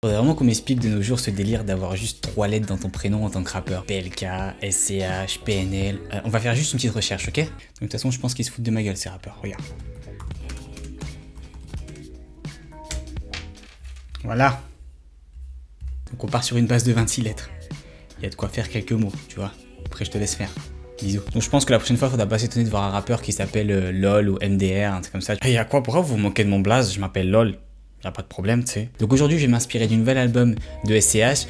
Faudrait vraiment qu'on m'explique de nos jours ce délire d'avoir juste 3 lettres dans ton prénom en tant que rappeur. PLK, SCH, PNL. On va faire juste une petite recherche, ok? Donc de toute façon, je pense qu'ils se foutent de ma gueule ces rappeurs. Regarde. Voilà. Donc on part sur une base de 26 lettres. Il y a de quoi faire quelques mots, tu vois. Après je te laisse faire. Bisous. Donc je pense que la prochaine fois, il faudra pas s'étonner de voir un rappeur qui s'appelle LOL ou MDR, un truc comme ça. Et y a quoi? Pourquoi vous manquez de mon blaze? Je m'appelle LOL. Y a pas de problème, tu sais. Donc aujourd'hui, je vais m'inspirer du nouvel album de SCH.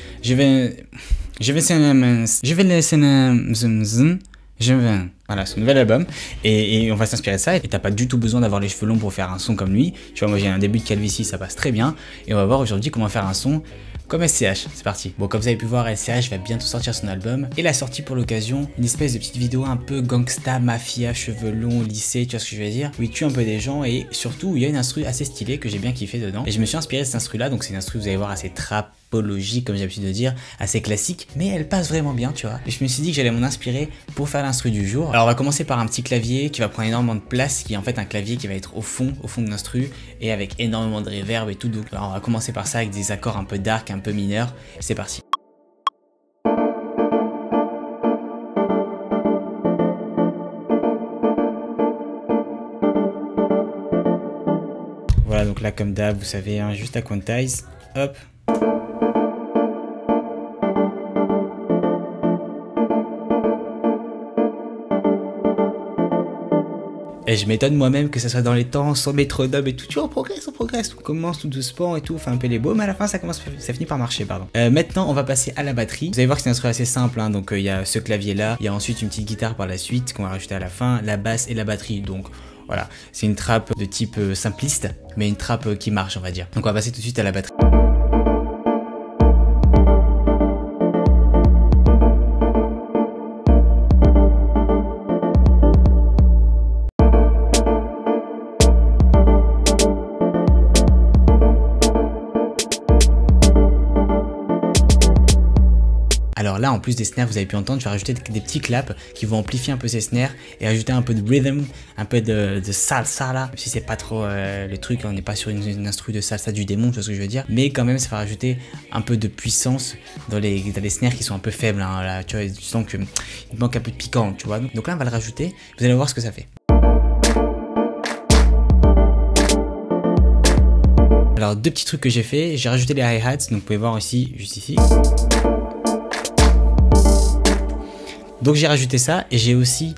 Voilà, ce nouvel album, et on va s'inspirer de ça, et t'as pas du tout besoin d'avoir les cheveux longs pour faire un son comme lui. Tu vois, moi j'ai un début de calvitie, ça passe très bien, et on va voir aujourd'hui comment faire un son comme SCH. C'est parti. Bon, comme vous avez pu voir, SCH va bientôt sortir son album, et il a sorti pour l'occasion une espèce de petite vidéo un peu gangsta, mafia, cheveux longs, lycée, tu vois ce que je veux dire, où il tue un peu des gens, et surtout il y a une instru assez stylée que j'ai bien kiffé dedans, et je me suis inspiré de cette instru là, donc c'est une instru, vous allez voir, assez trapologique, comme j'ai l'habitude de dire, assez classique, mais elle passe vraiment bien, tu vois. Et je me suis dit que j'allais m'en inspirer pour faire l'instru du jour. Alors on va commencer par un petit clavier qui va prendre énormément de place, qui est en fait un clavier qui va être au fond de l'instru, et avec énormément de reverb et tout. Donc alors, on va commencer par ça avec des accords un peu dark, un peu mineurs. C'est parti. Voilà, donc là comme d'hab, vous savez, hein, juste à quantize, hop. Et je m'étonne moi-même que ça soit dans les temps, sans métronome et tout. Tu vois, on progresse. On commence tout doucement et tout, on fait un peu les beaux, mais à la fin, ça finit par marcher, pardon. Maintenant, on va passer à la batterie. Vous allez voir que c'est un instrument assez simple, hein. Donc il y a ce clavier-là, il y a ensuite une petite guitare par la suite qu'on va rajouter à la fin, la basse et la batterie. Donc voilà, c'est une trappe de type simpliste, mais une trappe qui marche, on va dire. Donc on va passer tout de suite à la batterie. Alors là, en plus des snares, vous avez pu entendre, je vais rajouter des petits claps qui vont amplifier un peu ces snares et ajouter un peu de rhythm, un peu de salsa là. Même si c'est pas trop le truc, on n'est pas sur une instru de salsa du démon, tu vois ce que je veux dire. Mais quand même, ça va rajouter un peu de puissance dans les snares qui sont un peu faibles. Hein, là, tu vois, tu sens qu'il manque un peu de piquant, tu vois. Donc là, on va le rajouter. Vous allez voir ce que ça fait. Alors, deux petits trucs que j'ai fait. J'ai rajouté les hi-hats, donc vous pouvez voir ici, juste ici. Donc j'ai rajouté ça et j'ai aussi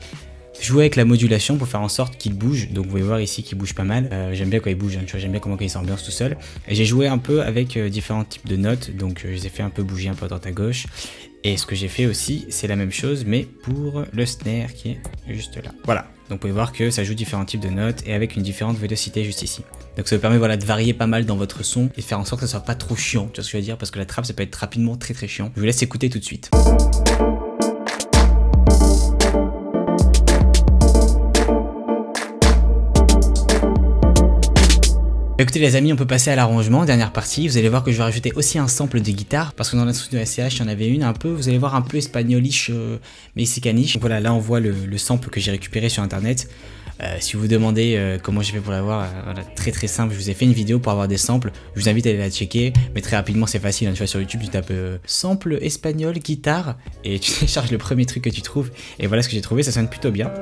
joué avec la modulation pour faire en sorte qu'il bouge. Donc vous pouvez voir ici qu'il bouge pas mal. J'aime bien quand il bouge, hein, tu vois, j'aime bien comment il s'ambiance tout seul. Et j'ai joué un peu avec différents types de notes. Donc je les ai fait un peu bouger un peu à droite à gauche. Et ce que j'ai fait aussi, c'est la même chose, mais pour le snare qui est juste là. Voilà. Donc vous pouvez voir que ça joue différents types de notes et avec une différente vélocité juste ici. Donc ça vous permet, voilà, de varier pas mal dans votre son et de faire en sorte que ça soit pas trop chiant. Tu vois ce que je veux dire? Parce que la trappe, ça peut être rapidement très chiant. Je vous laisse écouter tout de suite. Écoutez les amis, on peut passer à l'arrangement, dernière partie. Vous allez voir que je vais rajouter aussi un sample de guitare parce que dans l'instru de SCH, il y en avait une un peu, vous allez voir un peu espagnolish, mexicanish. Donc voilà, là on voit le sample que j'ai récupéré sur internet. Si vous vous demandez comment j'ai fait pour l'avoir, voilà, très simple, je vous ai fait une vidéo pour avoir des samples. Je vous invite à aller la checker, mais très rapidement c'est facile, hein, tu vois, sur YouTube tu tapes sample espagnol guitare et tu télécharges le premier truc que tu trouves. Et voilà ce que j'ai trouvé, ça sonne plutôt bien.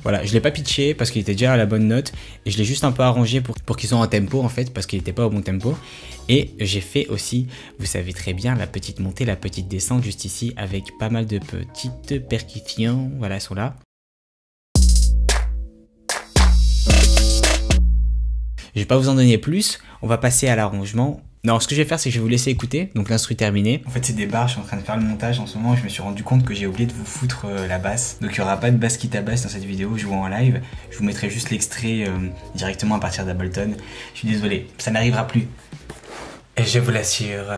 Voilà, je l'ai pas pitché parce qu'il était déjà à la bonne note et je l'ai juste un peu arrangé pour qu'il soit en tempo en fait parce qu'il n'était pas au bon tempo. Et j'ai fait aussi, vous savez très bien, la petite montée, la petite descente juste ici avec pas mal de petites percussions. Voilà, elles sont là. Je vais pas vous en donner plus, on va passer à l'arrangement. Non, ce que je vais faire, c'est que je vais vous laisser écouter, donc l'instru terminé. En fait, c'est des barres, je suis en train de faire le montage en ce moment, je me suis rendu compte que j'ai oublié de vous foutre la basse. Donc il n'y aura pas de basse qui tabasse dans cette vidéo, je joue en live. Je vous mettrai juste l'extrait directement à partir d'Ableton. Je suis désolé, ça n'arrivera plus. Et je vous l'assure.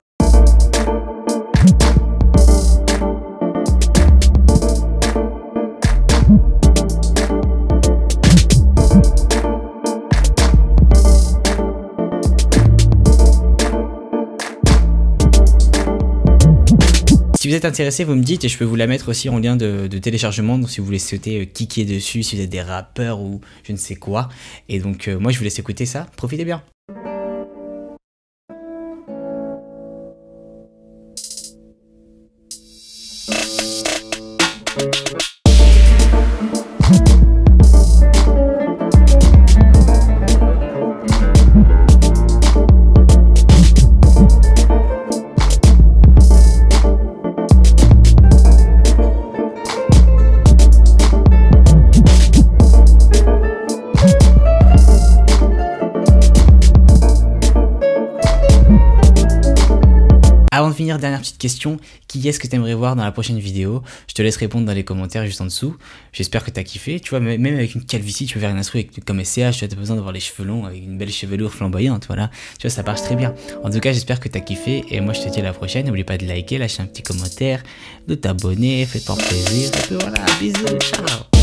Si Si vous êtes intéressé, vous me dites et je peux vous la mettre aussi en lien de téléchargement. Donc si vous voulez souhaiter kicker dessus, si vous êtes des rappeurs ou je ne sais quoi. Et donc moi je vous laisse écouter ça. Profitez bien. Avant de finir, dernière petite question, qui est-ce que tu aimerais voir dans la prochaine vidéo? Je te laisse répondre dans les commentaires juste en dessous. J'espère que tu as kiffé. Tu vois, même avec une calvitie, tu peux faire une instru comme SCH, tu as besoin d'avoir les cheveux longs avec une belle chevelure flamboyante, voilà. Tu vois, ça marche très bien. En tout cas, j'espère que tu as kiffé et moi je te dis à la prochaine. N'oublie pas de liker, lâcher un petit commentaire, de t'abonner, fais-toi plaisir. Et puis voilà, bisous, ciao.